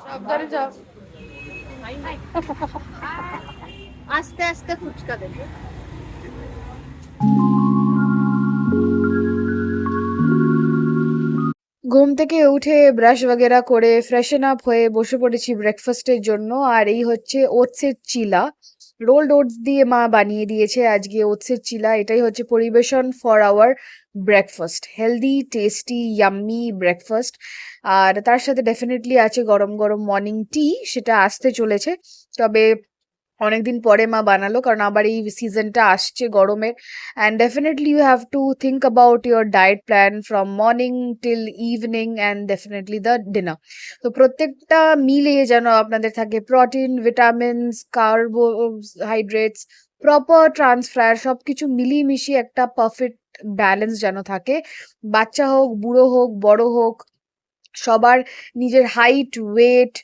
সাবধানে যাও। আস্তে আস্তে ফুচকা দেবে। ঘুম থেকে উঠে ব্রাশ বগেরা করে ফ্রেশন আপ হয়ে বসে পড়েছি ব্রেকফাস্টের জন্য। আর এই হচ্ছে ওটসের চিলা। রোলড ওটস দিয়ে মা বানিয়ে দিয়েছে আজকে ওটসের চিলা। এটাই হচ্ছে পরিবেশন for our breakfast. Healthy, tasty, yummy breakfast. আর তার সাথে ডেফিনেটলি আছে গরম গরম মর্নিং টি, সেটা আসতে চলেছে। তবে অনেকদিন পরে মা বানালো, কারণ আবার এই সিজনটা আসছে গরমের। And definitely you have to think about your diet plan from morning till evening and definitely the dinner. তো প্রত্যেকটা মিলে যেন আপনাদের থাকে protein, vitamins, carbohydrates, proper transfer, সব কিছু মিলিয়ে মিশিয়ে একটা পারফেক্ট ব্যালেন্স যেন থাকে। বাচ্চা হোক, বুড়ো হোক, বড় হোক, সবার নিজের হাইট, ওয়েট,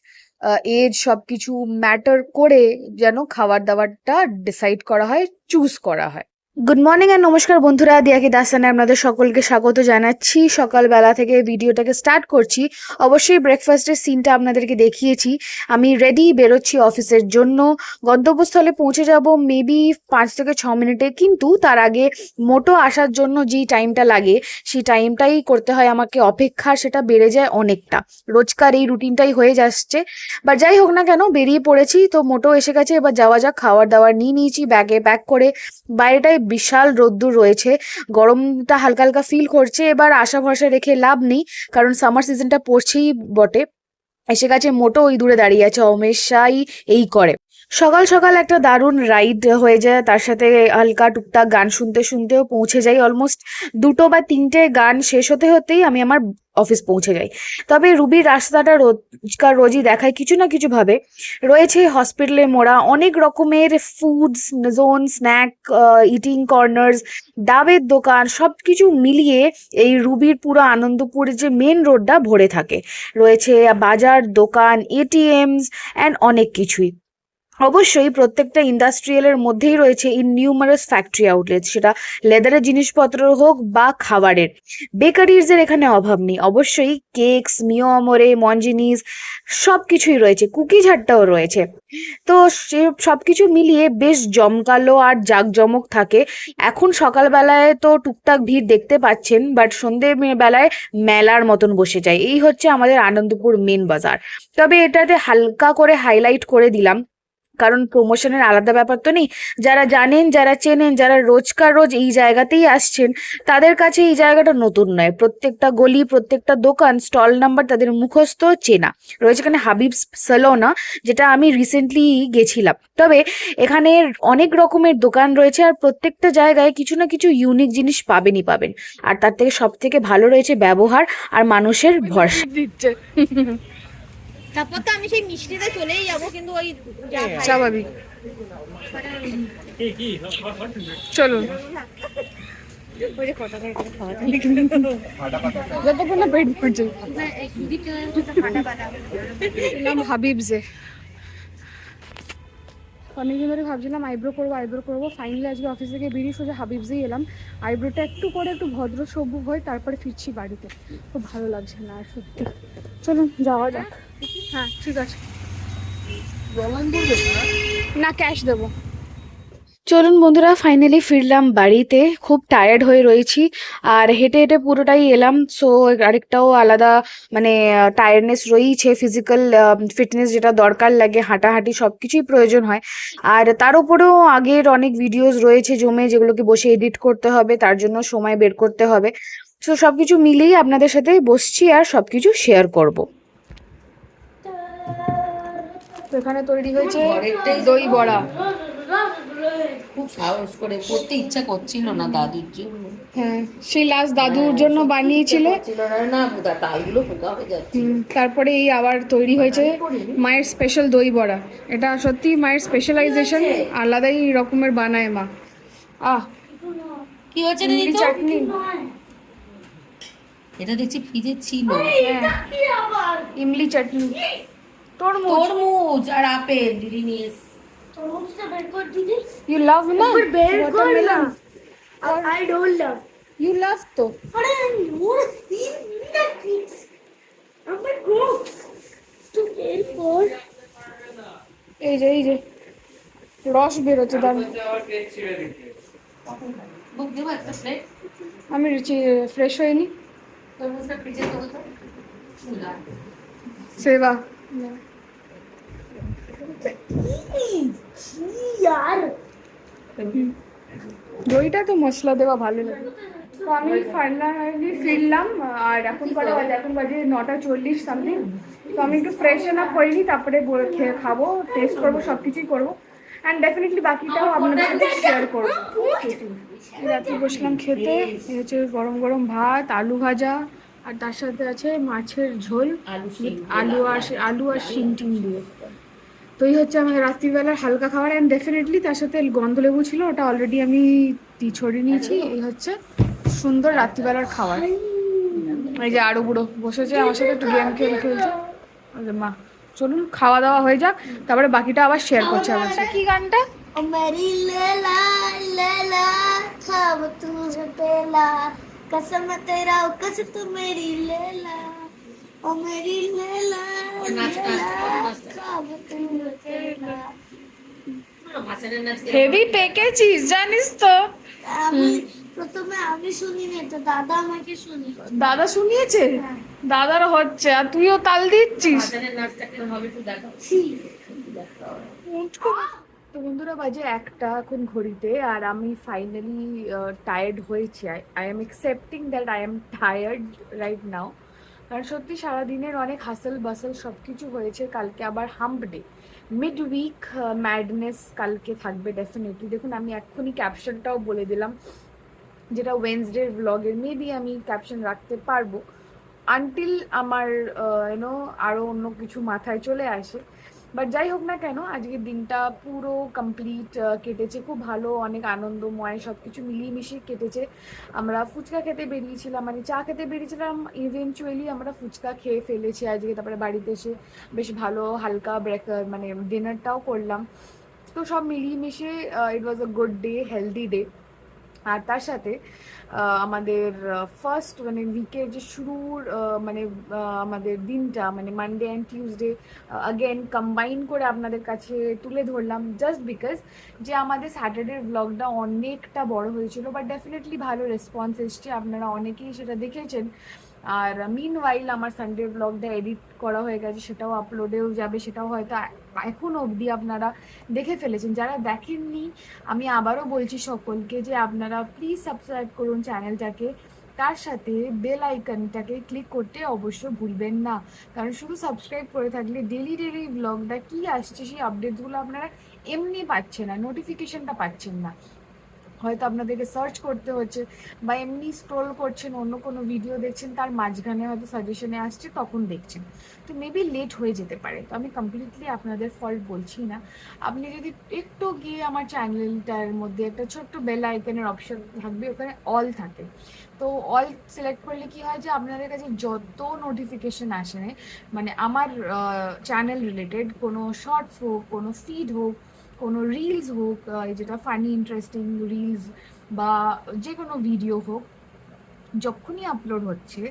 এজ সবকিছু ম্যাটার করে যেন খাবার দাবারটা ডিসাইড করা হয়, চুজ করা হয়। গুড মর্নিং আর নমস্কার বন্ধুরা, দিয়াকি দাস্তানে আপনাদের সকলকে স্বাগত জানাচ্ছি। সকালবেলা থেকে ভিডিওটাকে স্টার্ট করছি। অবশ্যই ব্রেকফাস্টের সিনটা আপনাদেরকে দেখিয়েছি। আমি রেডি, বেরোচ্ছি অফিসের জন্য। গন্তব্যস্থলে পৌঁছে যাব মেবি 5 থেকে 6 মিনিটে, কিন্তু তার আগে মোটো আসার জন্য যেই টাইমটা লাগে সেই টাইমটাই করতে হয় আমাকে অপেক্ষা, সেটা বেড়ে যায় অনেকটা। রোজকার এই রুটিনটাই হয়ে যাচ্ছে। বা যাই হোক না কেন, বেরিয়ে পড়েছি তো, মোটো এসে গেছে। এবার যাওয়া যাক। খাবার দাবার নিয়ে নিয়েছি ব্যাগে প্যাক করে। বাইরেটায় বিশাল রোদ্দুর রয়েছে, গরমটা হালকা হালকা ফিল করছে। এবার আশা ভরসা রেখে লাভ নেই, কারণ সামার সিজনটা পড়ছেই বটে। এসে গেছে মোটো, ওই দূরে দাঁড়িয়ে আছে, হমেশাই এই করে। সকাল সকাল একটা দারুণ রাইড হয়ে যায়, তার সাথে হালকা টুকটাক গান শুনতে শুনতেও পৌঁছে যাই। অলমোস্ট 2 বা 3টে গান শেষ হতে হতেই আমি আমার অফিস পৌঁছে যাই। তবে রুবির রাস্তাটা রোজকার রোজই দেখায় কিছু না কিছু ভাবে। রয়েছে হসপিটালে মোড়া অনেক রকমের foods zone, snack, eating corners, ডাবের দোকান, সব কিছু মিলিয়ে এই রুবির পুরো আনন্দপুরের যে মেন রোডটা ভরে থাকে। রয়েছে বাজার, দোকান, এটিএমস অ্যান্ড অনেক কিছুই। অবশ্যই প্রত্যেকটা ইন্ডাস্ট্রিয়ালের মধ্যেই রয়েছে ইননিউমারাস ফ্যাক্টরি আউটলেট, সেটা লেদারের জিনিসপত্র হোক বা খাবারের। বেকারিজের এখানে অভাব নেই। অবশ্যই কেকস, মিও আমরে, মঞ্জিনিস সব কিছুই রয়েছে, কুকিজ হাটটাও রয়েছে। তো সে সব কিছু মিলিয়ে বেশ জমকালো আর জাঁকজমক থাকে। এখন সকালবেলায় তো টুকটাক ভিড় দেখতে পাচ্ছেন, বাট সন্ধে বেলায় মেলার মতন বসে যায়। এই হচ্ছে আমাদের আনন্দপুর মেন বাজার। তবে এটাতে হালকা করে হাইলাইট করে দিলাম, কারণ প্রমোশনের আলাদা ব্যাপার তো নেই। যারা জানেন, যারা চেনেন, যারা রোজকার রোজ এই জায়গাতেই আসছেন, তাদের কাছে এই জায়গাটা নতুন নয়। প্রত্যেকটা গলি, প্রত্যেকটা দোকান, স্টল নাম্বার তাদের মুখস্থ, চেনা। রয়েছে এখানে হাবিবস সালোনা, যেটা আমি রিসেন্টলি গেছিলাম। তবে এখানে অনেক রকমের দোকান রয়েছে, আর প্রত্যেকটা জায়গায় কিছু না কিছু ইউনিক জিনিস পাবেনই পাবেন। আর তার থেকে সব থেকে ভালো রয়েছে ব্যবহার আর মানুষের ভরসা দিচ্ছে। তারপর তো আমি সেই মিষ্টিতে চলেই যাবো, কিন্তু ওই স্বাভাবিক। চলুন, যতক্ষণ না পেট ভরছে। হাবিবসে অনেকদিন ধরে ভাবছিলাম আইব্রো করবো। ফাইনালি আজকে অফিস থেকে বেরিয়ে সোজা হাবিবসেই এলাম। আইব্রোটা একটু করে একটু ভদ্র সভ্য হয়ে তারপরে ফিরছি বাড়িতে। খুব ভালো লাগছে না আর সত্যি। চলুন যাওয়া যাক। হ্যাঁ ঠিক আছে, না ক্যাশ দেবো। চলুন বন্ধুরা, ফাইনালি ফিরলাম বাড়িতে। খুব টায়ার্ড হয়ে রয়েছি, আর হেঁটে হেঁটে পুরোটাই এলাম। সো আরেকটাও আলাদা মানে টায়ার্ডনেস রয়েছে, ফিজিক্যাল ফিটনেস যেটা দরকার লাগে, হাঁটাহাঁটি সব কিছুই প্রয়োজন হয়। আর তার উপরেও আগের অনেক ভিডিওস রয়েছে জমে, যেগুলোকে বসে এডিট করতে হবে, তার জন্য সময় বের করতে হবে। সো সব কিছু মিলিয়ে আপনাদের সাথে বসছি আর সব কিছু শেয়ার করব। তো এখানে তৈরি হয়েছে দই বড়া। খুব সাহস করে করতে ইচ্ছা করছিল না দাদুর জন্য। হ্যাঁ, সেই লাস্ট দাদুর জন্য বানিয়েছিল না, তালগুলো পোকা হয়ে যাচ্ছে। তারপরে এই আবার তৈরি হয়েছে মায়ের স্পেশাল দই বড়া। এটা সত্যি মায়ের স্পেশালাইজেশন, আলাদাই রকমের বানায় মা। কি হচ্ছে ইমলি চাটনি, এটা দেখছি ফ্রিজে ছিল। ইমলি চাটনি, তরমুজ আর আপেল দিদি নিয়ে এসেছে। You love না watermelon? I don't love. You love তো। But I want to see that things. I'm like, gross. এই যে রস বেরোচ্ছে তার। বুক দেবো একটা প্লেট। আমি ফ্রেশ হয়নি। তরমুজটা ফ্রিজে দেবো তো। চুলা। সেবা দইটা তো মশলা দেওয়া ভালো লাগে। তো আমি ফাইনালি ফিরলাম, আর এখন বাজে 9:40 সামথিং। তো আমি একটু ফ্রেশন আপ হইনি, তারপরে খেয়ে খাবো, টেস্ট করবো, সব কিছুই করবো, অ্যান্ড ডেফিনেটলি বাকিটাও আপনাদের সাথে শেয়ার করবো। রাত্রে বসলাম খেতে, এই হচ্ছে গরম গরম ভাত, আলু ভাজা, আর তার সাথে আছে মাছের ঝোল, আলু আর শিম টিম দিয়ে। তো এই হচ্ছে আমার রাত্রিবেলার হালকা খাবার, অ্যান্ড ডেফিনেটলি তার সাথে গন্ধলেবু ছিল, ওটা অলরেডি আমি ছড়িয়ে নিয়েছি। এই হচ্ছে সুন্দর রাত্রিবেলার খাবার। এই যে আরো বুড়ো বসেছে আমার সাথে, একটু গেম খেলছে। ওই যে মা, চলুন খাওয়া দাওয়া হয়ে যাক, তারপরে বাকিটা আবার শেয়ার করছি আমার সাথে। কি গানটা? ओ मेरी लैला लैला ख्वाब तुझे पहला कसम तेरा कस तू मेरी लैला ओ मेरी लैला ख्वाब तुझे पहला। মাছের নাচ হেভি পেকেছিস জানিস তো। আমি প্রথমে আমি শুনিনি তো, দাদা আমাকে শুনি। দাদা শুনিয়েছে, দাদার হচ্ছে, আর তুইও তাল দিচ্ছিস। মাছের নাচটা কেমন হবে একটু দেখাও। তো বন্ধুরা বাজে 1টা এখন ঘড়িতে, আর আমি ফাইনালি টায়ার্ড হয়েছি। I am accepting that I am tired right now, কারণ সত্যি সারাদিনের অনেক হাসেল বাসেল সব কিছু হয়েছে। কালকে আবার hump day, mid week madness কালকে থাকবে ডেফিনেটলি। দেখুন আমি এক্ষুনি ক্যাপশনটাও বলে দিলাম, যেটা ওয়েনসডে ব্লগের মেবি আমি ক্যাপশন রাখতে পারবো, আনটিল আমার ইউনো আরও অন্য কিছু মাথায় চলে আসে। বাট যাই হোক না কেন, আজকের দিনটা পুরো কমপ্লিট কেটেছে খুব ভালো, অনেক আনন্দময়, সব কিছু মিলিয়ে মিশিয়ে কেটেছে। আমরা ফুচকা খেতে বেরিয়েছিলাম, মানে চা খেতে বেরিয়েছিলাম, ইভেনচুয়ালি আমরা ফুচকা খেয়ে ফেলেছি আজকে। তারপরে বাড়িতে এসে বেশ ভালো হালকা মানে ডিনারটাও করলাম। তো সব মিলিয়ে মিশিয়ে it was a good day, healthy day. আর তার সাথে আমাদের ফার্স্ট মানে উইকের যে শুরুর মানে আমাদের দিনটা, মানে Monday and Tuesday again combine করে আপনাদের কাছে তুলে ধরলাম, জাস্ট বিকজ যে আমাদের স্যাটারডের ব্লগটা অনেকটা বড় হয়েছিল, বাট ডেফিনেটলি ভালো রেসপন্স এসছে, আপনারা অনেকেই সেটা দেখেছেন। আর মিনওয়াইল আমার সানডে ব্লগটা এডিট করা হয়ে গেছে, সেটাও আপলোডেও যাবে, সেটাও হয়তো এখনও অবধি আপনারা দেখে ফেলেছেন। যারা দেখেননি আমি আবারও বলছি সকলকে যে আপনারা প্লিজ সাবস্ক্রাইব করুন চ্যানেলটাকে, তার সাথে বেল আইকনটাকে ক্লিক করতে অবশ্য ভুলবেন না, কারণ শুধু সাবস্ক্রাইব করে থাকলে ডেলি ডেলি ব্লগটা কী আসছে সেই আপডেটসগুলো আপনারা এমনি পাচ্ছেন না, নোটিফিকেশনটা পাচ্ছেন না। হয়তো আপনাদেরকে সার্চ করতে হচ্ছে, বা এমনি স্ক্রোল করছেন, অন্য কোনো ভিডিও দেখছেন, তার মাঝখানে হয়তো সাজেশনে আসছে, তখন দেখছেন, তো মেবি লেট হয়ে যেতে পারে। তো আমি কমপ্লিটলি আপনাদের ফল্ট বলছি না। আপনি যদি একটু গিয়ে আমার চ্যানেলটার মধ্যে একটা ছোট্ট বেল আইকনের অপশন থাকবে, ওখানে অল থাকে, তো অল সিলেক্ট করলে কি হয় যে আপনাদের কাছে যত নোটিফিকেশন আসে, মানে আমার চ্যানেল রিলেটেড কোনো শর্টস হোক, কোনো ফিড হোক, কোনো রিলস হোক, যেটা ফানি ইন্টারেস্টিং রিলস, বা যে কোনো ভিডিও হোক, যখনই আপলোড হচ্ছে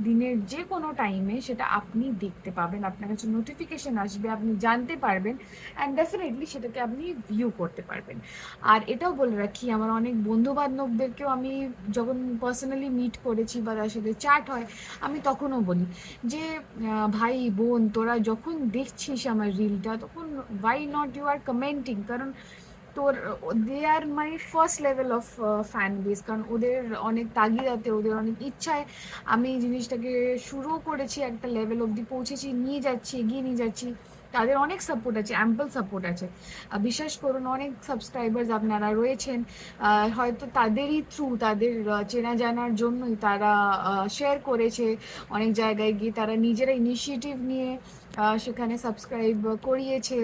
দিনের যে কোনো টাইমে, সেটা আপনি দেখতে পাবেন, আপনার কাছে নোটিফিকেশন আসবে, আপনি জানতে পারবেন, অ্যান্ড ডেফিনেটলি সেটাকে আপনি ভিউ করতে পারবেন। আর এটাও বলে রাখি, আমার অনেক বন্ধু বান্ধবদেরকেও আমি যখন পার্সোনালি মিট করেছি বা তার সাথে চ্যাট হয়, আমি তখনও বলি যে ভাই বোন তোরা যখন দেখছিস আমার রিলটা, তখন why not you are commenting, কারণ তোর they are my first level of fan base, কারণ ওদের অনেক তাগিদাতে, ওদের অনেক ইচ্ছায় আমি এই জিনিসটাকে শুরু করেছি, একটা লেভেল অবধি পৌঁছেছি, নিয়ে যাচ্ছি, এগিয়ে নিয়ে যাচ্ছি। তাদের অনেক সাপোর্ট আছে, অ্যাম্পল সাপোর্ট আছে। বিশ্বাস করুন, অনেক সাবস্ক্রাইবার্স আপনারা রয়েছেন, হয়তো তাদেরই থ্রু, তাদের চেনা জানার জন্যই তারা শেয়ার করেছে অনেক জায়গায় গিয়ে, তারা নিজেরা ইনিশিয়েটিভ নিয়ে সেখানে সাবস্ক্রাইব করিয়েছে,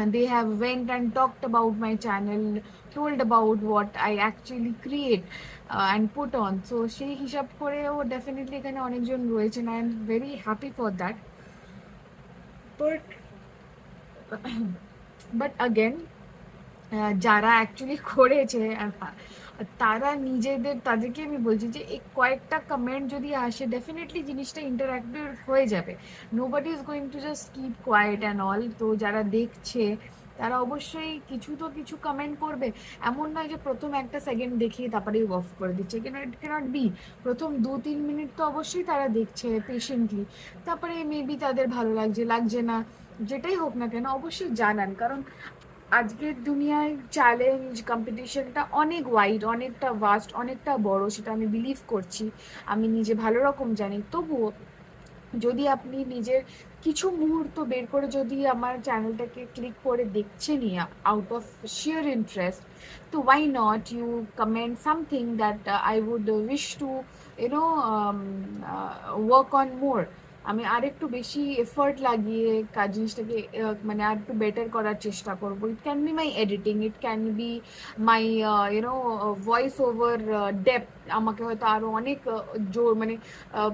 and they have went and talked about my channel, told about what I actually create and put on. So সেই হিসাব করেও ডেফিনেটলি এখানে অনেকজন রয়েছেন, I am very happy for that. But again যারা অ্যাকচুয়ালি করেছে, তারা নিজেদের, তাদেরকে আমি বলছি যে এই কয়েকটা কমেন্ট যদি আসে ডেফিনেটলি জিনিসটা ইন্টারাক্টিভ হয়ে যাবে। Nobody is going to just keep quiet and all. তো যারা দেখছে তারা অবশ্যই কিছু তো কিছু কমেন্ট করবে। এমন নয় যে প্রথম একটা সেকেন্ড দেখে তারপরেই অফ করে দিচ্ছে, কেন? ইট ক্যানট বি। প্রথম 2-3 মিনিট তো অবশ্যই তারা দেখছে পেশেন্টলি, তারপরে মেবি তাদের ভালো লাগছে লাগছে না, যেটাই হোক না কেন অবশ্যই জানান। কারণ আজকের দুনিয়ায় চ্যালেঞ্জ কম্পিটিশনটা অনেক ওয়াইড, অনেকটা ভাস্ট, অনেকটা বড়, সেটা আমি বিলিভ করছি, আমি নিজে ভালো রকম জানি। তবুও যদি আপনি নিজের কিছু মুহূর্ত বের করে যদি আমার চ্যানেলটাকে ক্লিক করে দেখছেনই আউট অফ শিয়ার ইন্টারেস্ট, তো why not you comment something that I would wish to you know work on more. আমি আরেকটু বেশি এফর্ট লাগিয়ে কাজ জিনিসটাকে মানে আর একটু বেটার করার চেষ্টা করব। It can be my editing, it can be my you know voice over depth. আমাকে হয়তো আরও অনেক জোর মানে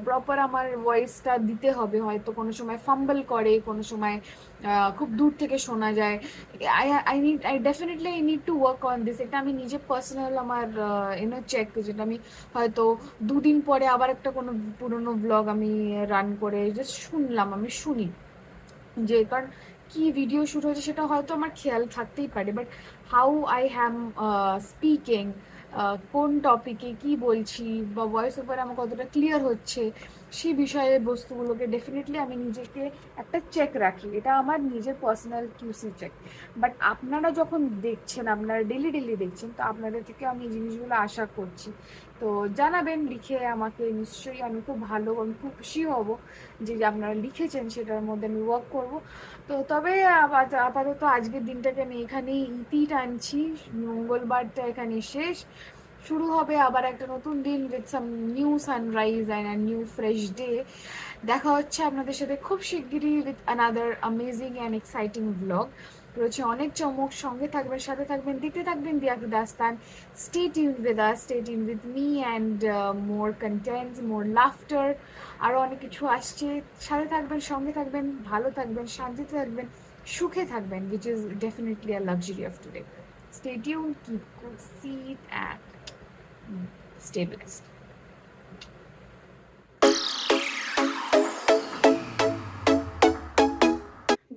প্রপার আমার ভয়েসটা দিতে হবে, হয়তো কোনো সময় ফাম্বল করে, কোনো সময় খুব দূর থেকে শোনা যায়। I definitely I need to work on this. এটা আমি নিজে পার্সোনাল আমার চেক, যেটা আমি হয়তো 2 দিন পরে আবার একটা কোনো পুরোনো ব্লগ আমি রান করে জাস্ট শুনলাম, আমি শুনি যে কারণ কি ভিডিও শ্যুট হয়েছে সেটা হয়তো আমার খেয়াল থাকতেই পারে, but how I Ham speaking, কোন টপিকে কি বলছি বা ভয়েস ওভার আমার কতটা ক্লিয়ার হচ্ছে, সেই বিষয়ে বস্তুগুলোকে ডেফিনেটলি আমি নিজেকে একটা চেক রাখি। এটা আমার নিজের পার্সোনাল কিউসি চেক। বাট আপনারা যখন দেখছেন, আপনারা ডেলি ডেলি দেখছেন, তো আপনাদের থেকে আমি এই জিনিসগুলো আশা করছি। তো জানাবেন লিখে আমাকে, নিশ্চয়ই আমি খুব ভালো, আমি খুব খুশি হব যে আপনারা লিখেছেন, সেটার মধ্যে আমি ওয়ার্ক করব। তো তবে আপাতত আজকের দিনটাকে আমি এখানেই ইতি টানছি। মঙ্গলবারটা এখানে শেষ, শুরু হবে আবার একটা নতুন দিন with some new sunrise and new fresh day. দেখা হচ্ছে আপনাদের সাথে খুব শিগগিরই with another amazing and exciting blog. রয়েছে অনেক চমক, সঙ্গে থাকবেন, সাথে থাকবেন, দেখতে থাকবেন দিয়া কি দাস্তান। Stay tuned with us, stay tuned with me and more contents, more laughter, আরও অনেক কিছু আসছে। সাথে থাকবেন, সঙ্গে থাকবেন, ভালো থাকবেন, শান্তিতে থাকবেন, সুখে থাকবেন, which is definitely a luxury of today. Stay tuned, keep cool, seat and stay blessed.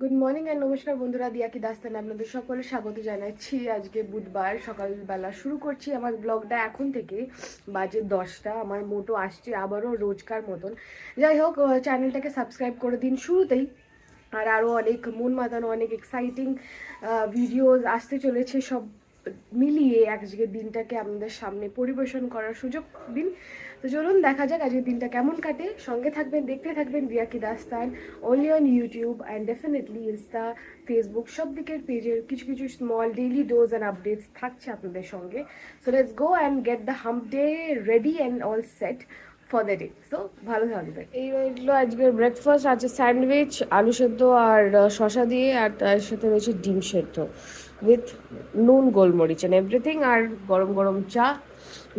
Good morning and নমস্কার বন্ধুরা, দিয়া কি দাস্তানে আপনাদের সকলে স্বাগত জানাচ্ছি। আজকে বুধবার সকালবেলা শুরু করছি আমার ব্লগটা এখন থেকে। বাজে 10টা, আমার মোটো আসছে আবারও রোজকার মতন। যাই হোক, চ্যানেলটাকে সাবস্ক্রাইব করে দিন শুরুতেই। আর আরও অনেক মন মাতানো, অনেক এক্সাইটিং ভিডিওস আসতে চলেছে, সব মিলিয়ে আজকের দিনটাকে আপনাদের সামনে পরিবেশন করার সুযোগ দিন। তো চলুন দেখা যাক আজকের দিনটা কেমন কাটে। সঙ্গে থাকবেন, দেখতে থাকবেন দিয়া কি দাস্তান, only on YouTube and definitely Insta, Facebook, সব দিকের পেজের কিছু কিছু small daily dose and updates থাকছে আপনাদের সঙ্গে। So let's go and get the hump day ready and all set for the day. So ভালো থাকবে। এই রইল আজকের ব্রেকফাস্ট, আছে স্যান্ডউইচ, আলু সেদ্ধ আর শসা দিয়ে, আর তার সাথে রয়েছে ডিম সেদ্ধ উইথ নুন, গোলমরিচ অ্যান্ড এভরিথিং, আর গরম গরম চা।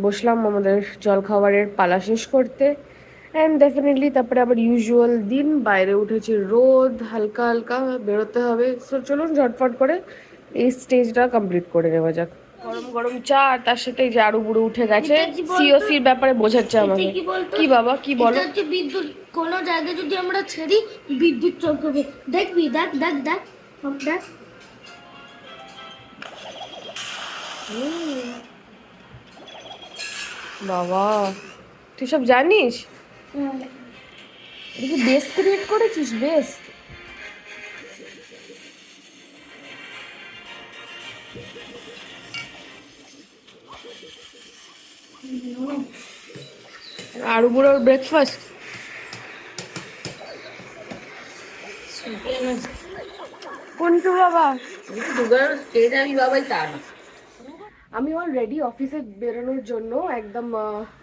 বসলাম আমাদের জলখাবারের পালা শেষ করতে অ্যান্ড ডেফিনেটলি তারপরে আবার ইউজুয়াল দিন, বাইরে উঠেছে রোদ, হালকা হালকা বেরোতে হবে। সো চলুন ঝটফট করে এই স্টেজটা কমপ্লিট করে নেওয়া যাক। গরম গরম চা, আর তার সাথে যে আরু বুড়ো উঠে গেছে, সিওসির ব্যাপারে বোঝাচ্ছে আমাকে। কি বাবা, কি বলো? বিদ্যুৎ কোনো জায়গায় যদি আমরা ছেড়ি, বিদ্যুৎ চমকাবে। দেখবি, দেখ দেখ দেখ দেখ। বাবা, তুই সব জানিস? দেখি বেস ক্রিয়েট করেছিস, বেস। আরু বুড়োর ব্রেকফাস্ট কোনটু বাবা? আমি বাবাই তা না। আমি অলরেডি অফিসে বেরোনোর জন্য একদম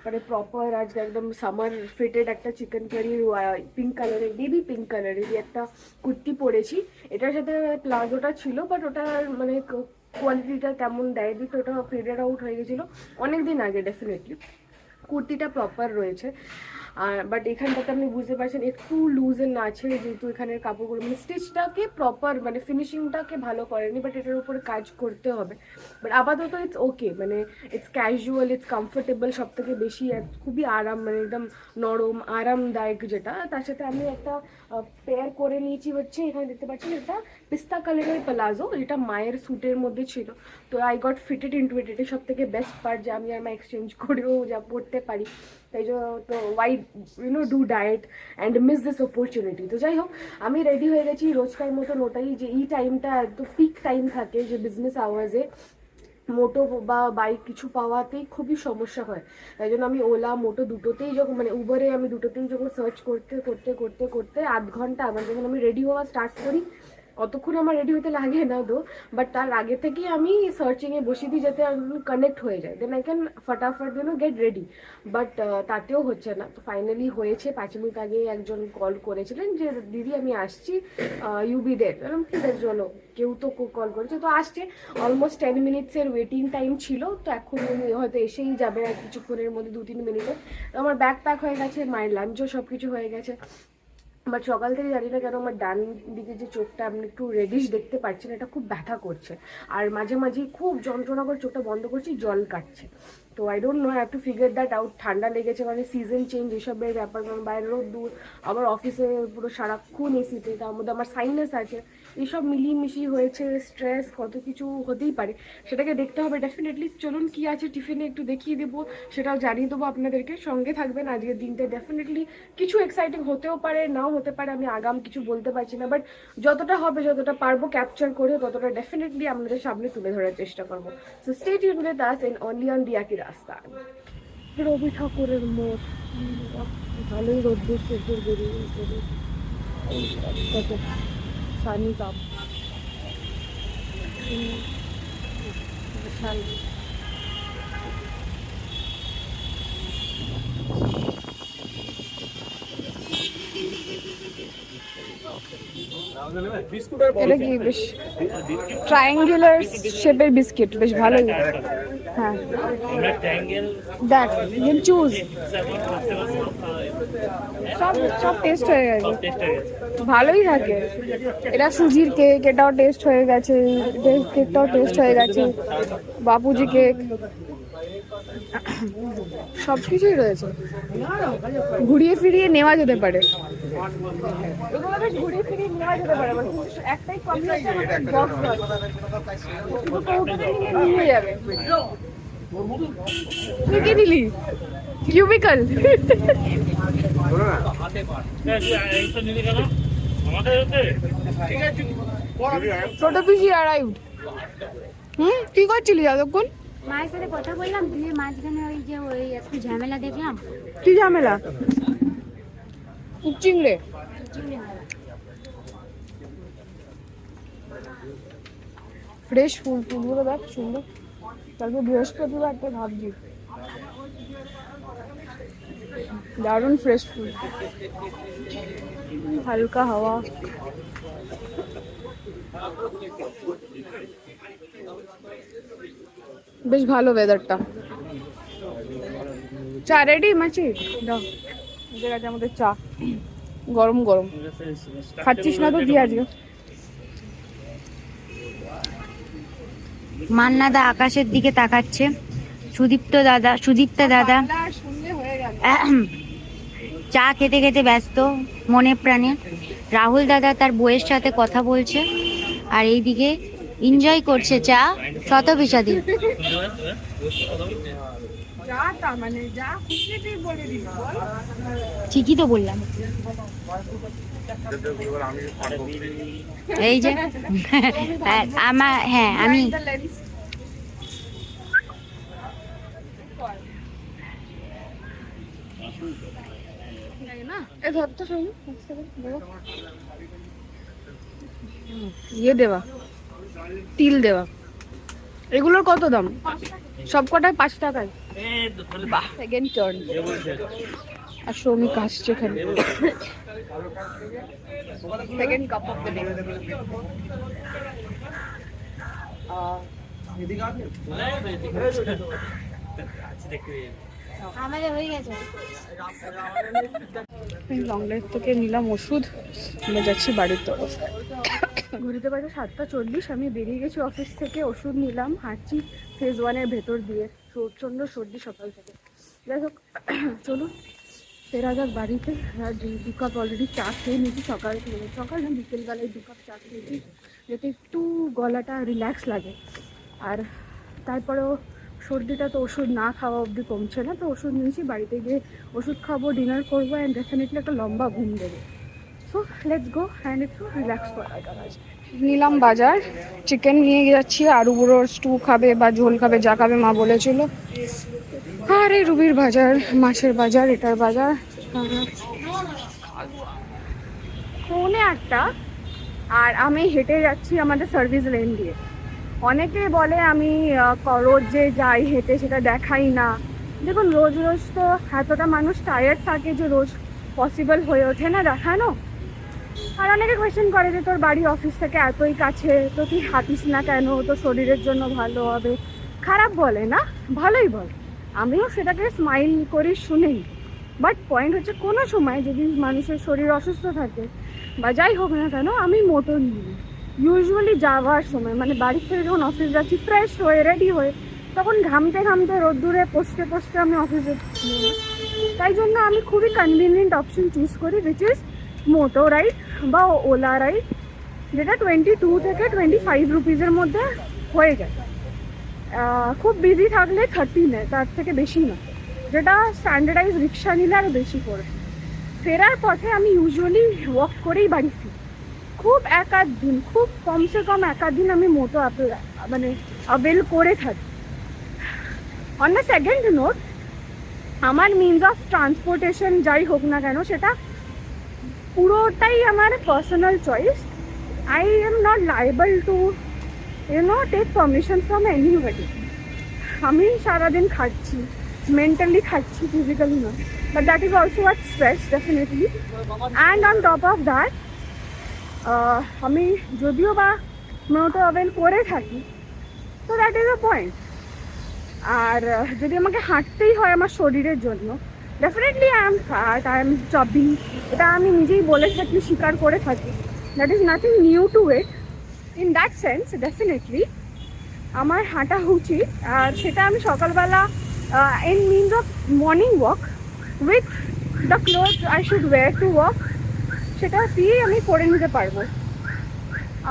মানে প্রপার আজকে একদম সামার ফিটেড একটা চিকেন কারি পিঙ্ক কালারের, বেবি পিঙ্ক কালারেরই একটা কুর্তি পরেছি। এটার সাথে প্লাজোটা ছিল, বাট ওটা মানে কোয়ালিটিটা তেমন দেয়নি, তো ওটা ফেডেড আউট হয়ে গেছিলো অনেক দিন আগে। ডেফিনেটলি কুর্তিটা প্রপার রয়েছে। বাট এখানটাতে আপনি বুঝতে পারছেন একটু লুজ এন্ড আছে, যেহেতু এখানের কাপড়গুলো মানে স্টিচটাকে প্রপার মানে ফিনিশিংটাকে ভালো করেনি, বাট এটার উপরে কাজ করতে হবে। বাট আপাতত ইটস ওকে, মানে ইটস ক্যাজুয়াল, ইটস কমফোর্টেবল, সব থেকে বেশি খুবই আরাম, মানে একদম নরম আরামদায়ক যেটা। তার সাথে আমি একটা পেয়ার করে নিয়েছি হচ্ছে, এখানে দেখতে পাচ্ছেন এটা পিস্তা কালারের প্লাজো, এটা মায়ের স্যুটের মধ্যে ছিল, তো আই গট ফিটেড ইনটু ইট। এটা সব থেকে বেস্ট পার্ট যে আমি আর মা এক্সচেঞ্জ করেও যা পড়তে পারি, তাই জন্য তো why do diet and miss this opportunity. তো যাই হোক, আমি রেডি হয়ে গেছি রোজকার মতন, ওটাই যে এই টাইমটা একদম পিক টাইম থাকে যে বিজনেস আওয়ার্সে মোটো বা বাইক কিছু পাওয়াতেই খুবই সমস্যা হয়। তাই জন্য আমি ওলা মোটো দুটোতেই যখন মানে উবারে আমি দুটোতেই যখন সার্চ করতে করতে করতে করতে আধ ঘন্টা আমার যখন আমি রেডি হওয়া স্টার্ট করি, অতক্ষণ আমার রেডি হতে লাগে না তো, বাট তার আগে থেকেই আমি সার্চিংয়ে বসিয়ে দিই যাতে কানেক্ট হয়ে যায়, দেন আই ক্যান ফটাফট গেট রেডি। বাট তাতেও হচ্ছে না, তো ফাইনালি হয়েছে। 5 মিনিট আগে একজন কল করেছিলেন যে দিদি আমি আসছি, ইউবি ডেট, ঠিক আছে চলো, কেউ তো কল করেছে তো আসছে। অলমোস্ট 10 মিনিটসের ওয়েটিং টাইম ছিল, তো এখন উনি হয়তো এসেই যাবে আর কিছুক্ষণের মধ্যে 2-3 মিনিটে। আমার ব্যাগ প্যাক হয়ে গেছে, মায়ের লাঞ্চও সব কিছু হয়ে গেছে। বাট সকাল থেকে জানি না কেন আমার ডান দিকে যে চোখটা আপনি একটু রেডিশ দেখতে পাচ্ছেন, এটা খুব ব্যথা করছে, আর মাঝে মাঝে খুব যন্ত্রণা করে চোখটা বন্ধ করছি, জল কাটছে। তো I don't know, have to figure that out. ঠান্ডা লেগেছে মানে সিজন চেঞ্জ এসবের ব্যাপার, কারণ বাইরেরও দূর, আবার অফিসে পুরো সারাক্ষণ এসিতে, তার মধ্যে আমার সাইনাস আছে, এইসব মিলিয়ে হয়েছে, স্ট্রেস কত কিছু হতেই পারে, সেটাকে দেখতে হবে ডেফিনেটলি। চলুন কি আছে টিফিনে একটু দেখিয়ে দেবো, সেটাও জানিয়ে দেবো আপনাদেরকে, সঙ্গে থাকবেন। আজকের দিনটা ডেফিনেটলি কিছু এক্সাইটিং হতেও পারে, নাও হতে পারে, আমি আগাম কিছু বলতে পারছি না, বাট যতটা হবে, যতটা পারবো ক্যাপচার করে, ততটা ডেফিনেটলি আপনাদের সামনে তুলে ধরার চেষ্টা করবো। So stay tuned with us and only on the একই রাস্তা। রবি ঠাকুরের মোড়, ভালোই রোদ্দুর সেদ্দুর বেরিয়ে কত সানি কাপ, বিশাল। এটা কি বেশ ট্রায়াঙ্গুলার শেপের বিস্কিট, বেশ ভালোই। হ্যাঁ দেখ, ইউ চুজ। সব সব টেস্ট হয়ে গেছে, ভালোই থাকে। এটা সুজির কেক, এটাও টেস্ট হয়ে গেছে, কেকটাও টেস্ট হয়ে গেছে, বাপুজি কেক, সব কিছুই রয়েছে, ঘুরিয়ে ফিরিয়ে নেওয়া যেতে পারে। এগুলো বেশ ঘুরিয়ে ফিরিয়ে নেওয়া যেতে পারে, একটাই প্রবলেম, বক্স নিয়ে যাবে। তুই কি দিলি? কিউবিকল। ছোট পিসি অ্যারাইভড। কি করছিলি এতক্ষণ? মায়ের সাথে কথা বললাম, দিয়ে মাঝখানে ওই যে ওই একটু ঝামেলা দেখলাম। কি ঝামেলা? চিংড়ে ফ্রেশ ফুল, ফুলগুলো দেখ সুন্দর। কালকে বৃহস্পতিবার, তো ভাবছি দারুণ ফ্রেশ ফুল, হালকা হাওয়া। বেশ ভালো ওয়েদারটা। চা রেডি মাছি? দাও, ঠিক আছে, আমাদের চা গরম গরম। খাচ্ছিস না তো কি আজকে? মান্নাদা আকাশের দিকে তাকাচ্ছে, সুদীপ্তা দাদা চা খেতে খেতে ব্যস্ত মনে প্রাণে, রাহুল দাদা তার বউয়ের সাথে কথা বলছে, আর এইদিকে এনজয় করছে চা শত বিষাদি। ঠিকই তো বললাম, এই যে আমার, হ্যাঁ আমি ইয়ে দেওয়া, তিল দেওয়া, এগুলোর কত দাম? সব কটায় 5 টাকায়। বাহ, সেকেন্ড টার্ন। আর শ্রমিক আসছে এখানে। Second cup of the day. আমাদের হয়ে গেছে। লং লাইফ থেকে নিলাম ওষুধ, আমরা যাচ্ছি বাড়ির তরফ। ঘুরিতে বাজে 7:40, আমি বেরিয়ে গেছি অফিস থেকে, ওষুধ নিলাম, হাঁটছি ফেজ 1-এর ভেতর দিয়ে। প্রচণ্ড সর্দি সকাল থেকে। যাই হোক, চলুন ফেরা যাক বাড়িতে। আর 2 কাপ অলরেডি চা খেয়ে নিয়েছি সকাল না বিকেলবেলায় 2 কাপ চা খেয়েছি, যাতে একটু গলাটা রিল্যাক্স লাগে। আর তারপরেও সর্দিটা তো ওষুধ না খাওয়া অবধি কমছে না, তো ওষুধ নিয়েছি, বাড়িতে গিয়ে ওষুধ খাবো, ডিনার করবো, অ্যান্ড ডেফিনেটলি একটা লম্বা ঘুম দেবো। সো লেটস গো অ্যান্ড একটু রিল্যাক্স করা যায়। নিলাম বাজার, চিকেন নিয়ে যাচ্ছি, আলু গুঁড়োর স্টু খাবে বা ঝোল খাবে, যা খাবে মা বলেছিল। আর এই রুবির বাজার, মাছের বাজার, এটার বাজার। 1:45 আর আমি হেঁটে যাচ্ছি আমাদের সার্ভিস লেন দিয়ে। অনেকে বলে আমি রোজ যে যাই হেঁটে সেটা দেখাই না। দেখুন, রোজ রোজ তো এতটা মানুষ টায়ার্ড থাকে যে রোজ পসিবল হয়ে ওঠে না দেখানো। আর অনেকে কোয়েশ্চেন করে যে তোর বাড়ি অফিস থেকে এতই কাছে, তো তুই হাঁটিস না কেন, তোর শরীরের জন্য ভালো হবে। খারাপ বলে না, ভালোই বলে, আমিও সেটাকে স্মাইল করি শুনেই। বাট পয়েন্ট হচ্ছে, কোনো সময় যদি মানুষের শরীর অসুস্থ থাকে বা যাই হোক না কেন, আমি মোটো নিই ইউজুয়ালি যাওয়ার সময়, মানে বাড়ি থেকে যখন অফিস যাচ্ছি ফ্রেশ হয়ে রেডি হয়ে, তখন ঘামতে ঘামতে রোদ্দুরে পোস্টে পোস্টে আমি অফিসে যাচ্ছি না। তাই জন্য আমি খুবই কনভিনিয়েন্ট অপশন চুজ করি, উইচ ইজ মোটো রাইড বা ওলা রাইড, যেটা 22 থেকে 25 রুপিজের মধ্যে হয়ে যায়। খুব বিজি থাকলে 30 নেয়, তার থেকে বেশি না, যেটা স্ট্যান্ডার্ডাইজ রিক্সা নিলে আরও বেশি পড়ে। ফেরার পথে আমি ইউজুয়ালি ওয়াক করেই বাড়ি ফিরি। খুব এক-আধ দিন, খুব কমসে কম এক-আধ দিন আমি মোটো মানে অ্যাভেল করে থাকি। অন দ্য সেকেন্ড নোট, আমার মিনস অফ ট্রান্সপোর্টেশন যাই হোক না কেন, সেটা পুরোটাই আমার personal choice. I am not liable to take permission from anybody. আমি সারাদিন খাচ্ছি, মেন্টালি খাচ্ছি, ফিজিক্যালি নয়, but that is also a stress definitely. And on top of that, আমি যদিও বা মোটো অ্যাভেল করে থাকি, তো দ্যাট ইজ আ পয়েন্ট। আর যদি আমাকে হাঁটতেই হয় আমার শরীরের জন্য, definitely I am fat, I am chubby, এটা আমি নিজেই বলে থাকি, স্বীকার করে থাকি। That is nothing new to it. In that sense definitely আমার হাঁটা উচিত। আর সেটা আমি সকালবেলা in means of morning walk with the cloth I should wear to walk, সেটা দিয়েই আমি করে নিতে পারবো।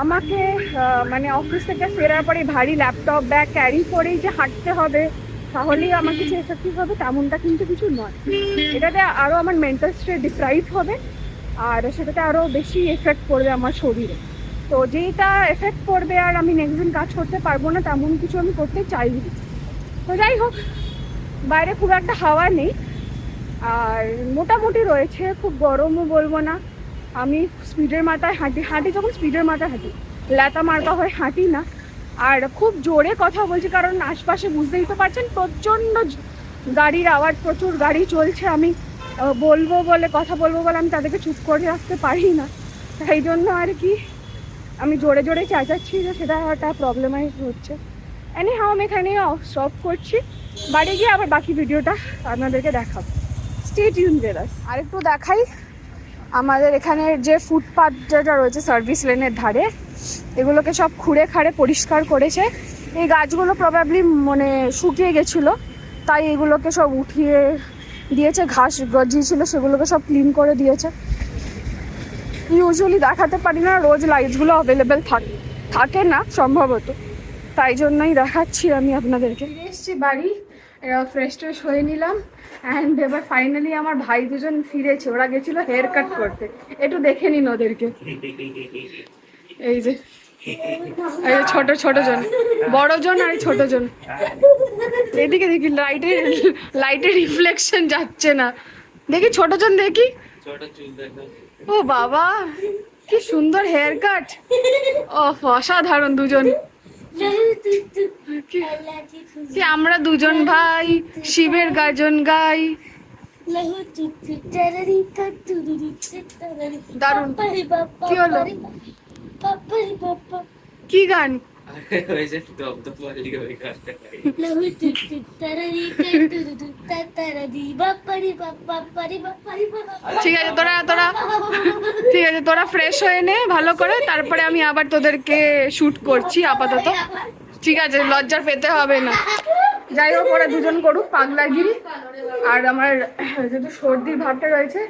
আমাকে মানে অফিস থেকে ফেরার পরে ভারী ল্যাপটপ ব্যাগ ক্যারি করেই যে হাঁটতে হবে তাহলেই আমার কিছু এফেক্টিভ হবে, তেমনটা কিন্তু কিছু নয়। এটাতে আরও আমার মেন্টাল স্ট্রেস ডিপ্রাইভ হবে, আর সেটাতে আরও বেশি এফেক্ট পড়বে আমার শরীরে। তো যেটা এফেক্ট পড়বে আর আমি নেক্সট দিন কাজ করতে পারবো না, তেমন কিছু আমি করতে চাইনি। তো যাই হোক, বাইরে খুব একটা হাওয়া নেই, আর মোটামুটি রয়েছে, খুব গরমও বলবো না। আমি স্পিডের মাথায় হাঁটি যখন স্পিডের মাথায় হাঁটি, ল্যাতা মার্কা হয়ে হাঁটি না। আর খুব জোরে কথা বলছি, কারণ আশপাশে বুঝতেই তো পারছেন প্রচণ্ড গাড়ির আওয়াজ, প্রচুর গাড়ি চলছে। আমি কথা বলবো বলে আমি তাদেরকে চুপ করে রাখতে পারি না, তাই জন্য আর কি আমি জোরে জোরে চেঁচাচ্ছি, যে সেটা একটা প্রবলেমাইজ হচ্ছে। এনি হাও, আমি এখানে স্টপ করছি, বাড়ি গিয়ে আবার বাকি ভিডিওটা আপনাদেরকে দেখাবো। Stay tune with us. আরেকটু দেখাই, আমাদের এখানের যে ফুটপাথ যেটা রয়েছে সার্ভিস লেনের ধারে, এগুলোকে সব খুঁড়ে খাড়ে পরিষ্কার করেছে। এই গাছগুলো প্রবাবলি মানে শুকিয়ে গেছিলো, তাই এগুলোকে সব উঠিয়ে দিয়েছে, ঘাস গজিয়েছিল সেগুলোকে সব ক্লিন করে দিয়েছে। ইউজুয়ালি দেখাতে পারি না, রোজ লাইটসগুলো অ্যাভেলেবেল থাকে না সম্ভবত, তাই জন্যই দেখাচ্ছি আমি আপনাদেরকে। ফিরে এসেছি বাড়ি, ফ্রেশ ট্রেশ হয়ে নিলাম, অ্যান্ড এবার ফাইনালি আমার ভাই দুজন ফিরেছে। ওরা গেছিলো হেয়ার কাট করতে, একটু দেখে নিন ওদেরকে। এই যে ছোট জন, বড় জন আর ছোট জন, এদিকে দেখি লাইটের রিফ্লেকশন যাচ্ছে না, দেখি ছোট জন, দেখি। ও বাবা, কি সুন্দর হেয়ার কাট, অসাধারণ দুজন। কি আমরা দুজন ভাই শিবের গাজন গাই, দারুণ। কি হলো, কি গান? হয়েছে দপদপ মারলি ওই গাছটা খাই। ঠিক আছে তোরা তোরা ঠিক আছে তোরা ফ্রেশ হয়ে নে ভালো করে, তারপরে আমি আবার তোদেরকে শুট করছি আপাতত। ঠিক আছে, লজ্জার পেতে হবে না। যাই হোক, ওরা দুজন করুক পাগলাগিরি। আর আমার যেহেতু সর্দির ভাবটা রয়েছে,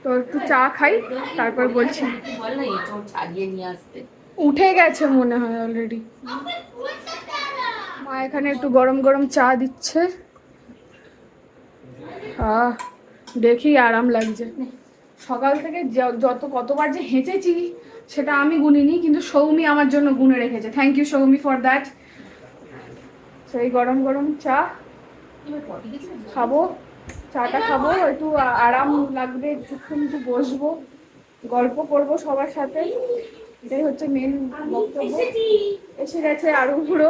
তো একটু চা খাই, তারপর বলছি। বল না এঁচড় ছাড়িয়ে নিয়ে আসতে। উঠে গেছে মনে হয় অলরেডি। মা এখানে একটু গরম গরম চা দিচ্ছে। দেখি আরাম লাগছে। সকাল থেকে কতবার যে হেঁচেছি সেটা আমি গুনিনি, কিন্তু সৌমি আমার জন্য গুনে রেখেছে। Thank you Soumi for that. সেই গরম গরম চা খাবো, চাটা খাবো, একটু আরাম লাগবে, কিছুক্ষণ একটু বসবো, গল্প করব সবার সাথে। এটাই হচ্ছে মেন বক্তব্য। এসে গেছে আরো ঘুরো।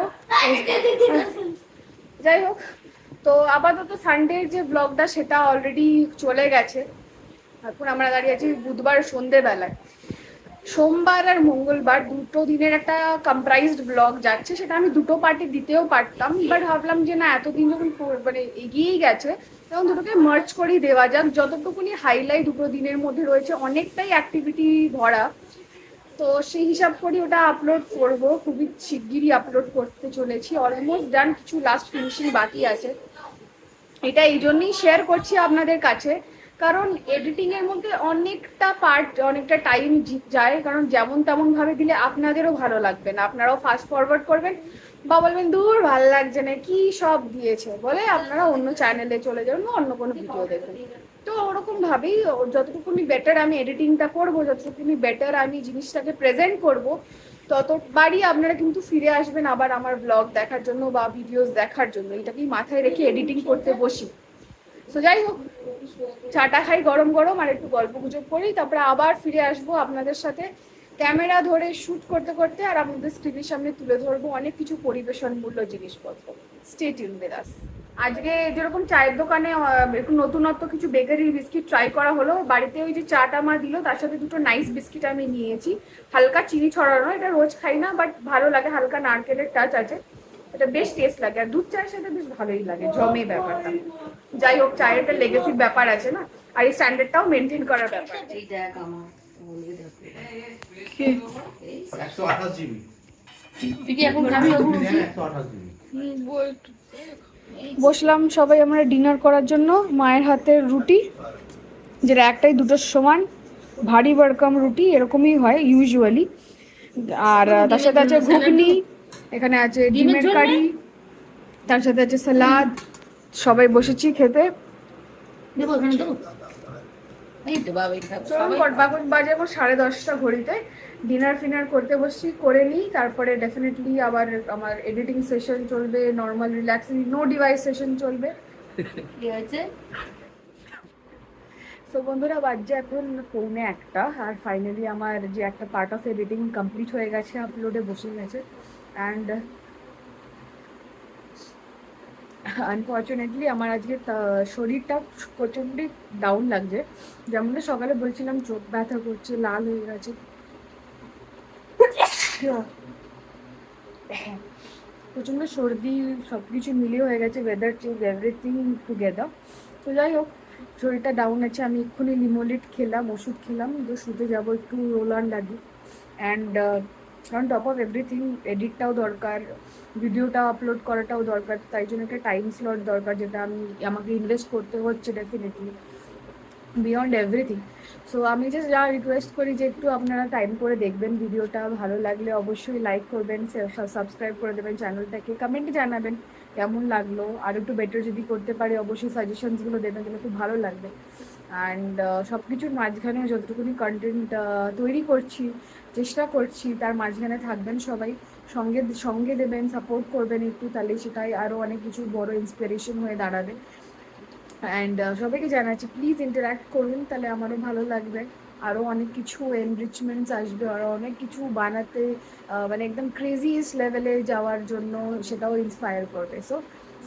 যাই হোক, তো আপাতত সানডের যে ব্লগটা সেটা অলরেডি চলে গেছে। এখন আমরা দাঁড়িয়ে আছি বুধবার সন্ধেবেলায়। সোমবার আর মঙ্গলবার দুটো দিনের একটা কম্প্রাইজড ব্লগ যাচ্ছে, সেটা আমি দুটো পার্টে দিতেও পারতাম, বাট ভাবলাম যে না, এতদিন যখন মানে এগিয়েই গেছে তখন দুটোকে মার্চ করেই দেওয়া যাক। যতটুকুনি হাইলাইট দুটো দিনের মধ্যে রয়েছে, অনেকটাই অ্যাক্টিভিটি ভরা, তো সেই হিসাব করি ওটা আপলোড করব। খুবই শিগগিরই আপলোড করতে চলেছি, অলমোস্ট ডান, কিছু লাস্ট ফিনিশিং বাকি আছে। এটা এই জন্যই শেয়ার করছি আপনাদের কাছে, কারণ এডিটিং এর মধ্যে অনেকটা পার্ট, অনেকটা টাইম যায়, কারণ যেমন তেমন ভাবে দিলে আপনাদেরও ভালো লাগবে না, আপনারাও ফাস্ট ফরওয়ার্ড করবেন বা বলবেন দূর ভালো লাগছে না, কি সব দিয়েছে বলে আপনারা অন্য চ্যানেলে চলে যাবেন বা অন্য কোনো ভিডিও দেখবেন। তো ওরকম ভাবেই যতটুকুনি বেটার আমি এডিটিংটা করব, যতটুকুনি বেটার আমি জিনিসটাকে প্রেজেন্ট করব, ততবারই আপনারা কিন্তু ফিরে আসবেন আবার আমার ব্লগ দেখার জন্য বা ভিডিওস দেখার জন্য। এটাকেই মাথায় রেখে এডিটিং করতে বসি। তো যাই হোক, চাটা খাই গরম গরম, আর একটু গল্প গুজব করি, তারপরে আবার ফিরে আসবো আপনাদের সাথে ক্যামেরা ধরে শুট করতে করতে, আর আমাদের স্ক্রিনের সামনে তুলে ধরবো অনেক কিছু পরিবেশনমূল্য জিনিসপত্র। Stay tune with us. আজকে যেরকম চায়ের দোকানে একটু নতুনত্ব কিছু বেকারি বিস্কিট ট্রাই করা হলো। বাড়িতে ওই যে চাটা মা দিল, তার সাথে দুটো নাইস বিস্কিট আমি নিয়েছি, হালকা চিনি ছড়ানো। এটা রোজ খাই না, বাট ভালো লাগে, হালকা নারকেলের টাচ আছে, এটা বেশ টেস্ট লাগে, আর দুধ চায়ের সাথে বেশ ভালোই লাগে, জমে ব্যাপারটা। যাই হোক, চায়ের একটা লেগেসির ব্যাপার আছে না, আর এই স্ট্যান্ডার্ডটাও মেনটেন করার ব্যাপার। এই দেখ আমার বলে দেখো। 128 জিবি। তুই কি এখন খাবি? 128 জিবি। বসলাম সবাই আমরা ডিনার করার জন্য। মায়ের হাতের রুটি, যেটা একটাই দুটোর সমান, ভারী বরকম রুটি, এরকমই হয় ইউজুয়ালি। আর তার সাথে আছে ঘুগনি, এখানে আছে ডিমের কারি, তার সাথে আছে সালাদ। সবাই বসেছি খেতে। দেবো এখানে দেবো। এই তো বাবা এখন বাজে এখন 10:30 ঘড়িতে। ডিনার ফিনার করতে বসছি, করে নিই, তারপরে ডেফিনেটলি আবার আমার এডিটিং সেশন চলবে, normal relaxing no device session চলবে। কি হয়েছে? তো বন্ধুরা, বাজছে এখন 1:45, আর ফাইনালি আমার যে একটা পার্ট অফ এডিটিং কমপ্লিট হয়ে গেছে, আপলোডে বসে গেছে। অ্যান্ড আনফর্চুনেটলি আমার আজকে শরীরটা প্রচণ্ডই ডাউন লাগছে। যেমন সকালে বলছিলাম চোখ ব্যথা করছে, লাল হয়ে গেছে, প্রচণ্ড সর্দি, সব কিছু মিলিয়ে হয়ে গেছে, ওয়েদার চেঞ্জ, এভরিথিং টুগেদার। তো যাই হোক, শরীরটা ডাউন আছে। আমি এক্ষুনি লিমোলিট খেলাম, ওষুধ খেলাম, তো শুতে যাবো, একটু রোল অন লাগে। And on top of everything এডিটটাও দরকার, ভিডিওটাও আপলোড করাটাও দরকার, তাই জন্য একটা টাইম স্লট দরকার, যেটা আমাকে ইনভেস্ট করতে হচ্ছে ডেফিনেটলি, বিয়ন্ড এভরিথিং। সো আমি জাস্ট যা রিকোয়েস্ট করি যে একটু আপনারা টাইম করে দেখবেন ভিডিওটা, ভালো লাগলে অবশ্যই লাইক করবেন, সাবস্ক্রাইব করে দেবেন চ্যানেলটাকে, কমেন্টে জানাবেন কেমন লাগলো, আর একটু বেটার যদি করতে পারি অবশ্যই সাজেশনসগুলো দেবেন, তাহলে খুব ভালো লাগবে। অ্যান্ড সব কিছুর মাঝখানে যতটুকুনি কন্টেন্ট তৈরি করছি, চেষ্টা করছি, তার মাঝখানে থাকবেন সবাই, সঙ্গে দেবেন, সাপোর্ট করবেন একটু, তাহলে সেটাই আরও অনেক কিছু বড় ইন্সপিরেশন হয়ে দাঁড়াবে। অ্যান্ড সবাইকে জানাচ্ছি প্লিজ ইন্টারাক্ট করুন, তাহলে আমারও ভালো লাগবে, আরও অনেক কিছু এনরিচমেন্টস আসবে, আরও অনেক কিছু বানাতে, মানে একদম ক্রেজিয়েস্ট লেভেলে যাওয়ার জন্য সেটাও ইন্সপায়ার করবে। So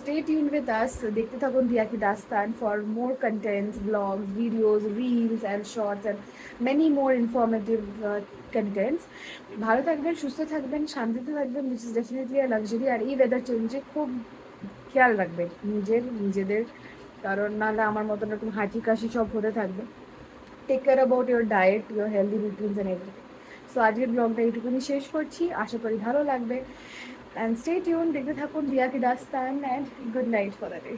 stay tuned with us. দেখতে থাকুন দিয়া কি দাস্তান for more contents, vlogs, videos, reels and shorts and many more informative contents. ভালো থাকবেন, সুস্থ থাকবেন, শান্তিতে থাকবেন, which is definitely a luxury. আর এই ওয়েদার চেঞ্জে খুব খেয়াল রাখবেন নিজেদের, কারণ নাহলে আমার মতন এরকম হাঁচি কাশি সব হতে থাকবে। Take care about your diet, your healthy routines and everything. So আজকের ব্লগটা এইটুকুনি শেষ করছি, আশা করি ভালো লাগবে। অ্যান্ড স্টে টিউন, দেখতে থাকুন দিয়া কি দাস্তান, and good night for the day.